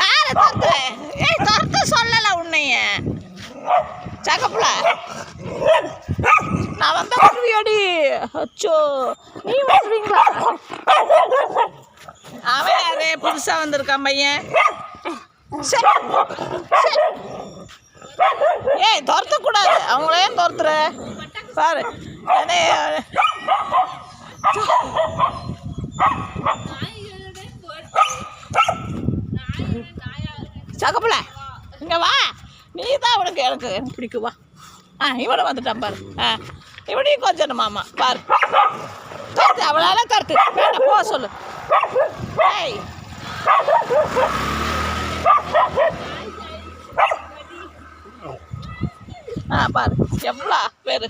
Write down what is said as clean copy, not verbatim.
யாரை துரத்து? துரத்த சொல்லலை உன்னைய சகப்புல. நான் வந்த வருவியாடி. அச்சோ நீ வருவீங்களா? அவன் யாரு புதுசாக வந்திருக்கான் பையன்? சரி துரத்தக்கூடாது. அவங்கள ஏன் துரத்துற பாரு. சகப்புல இங்கே வா. நீ தான் அவனுக்கு எனக்கு பிடிக்கும். வா. இவனை வந்துட்டான் பாரு. இவனையும் கொஞ்சம் மாமா பாரு. துரத்து அவளால துரத்து. வேண்டாம் போக சொல்லு. பாரு எவ்வளோ பேரு.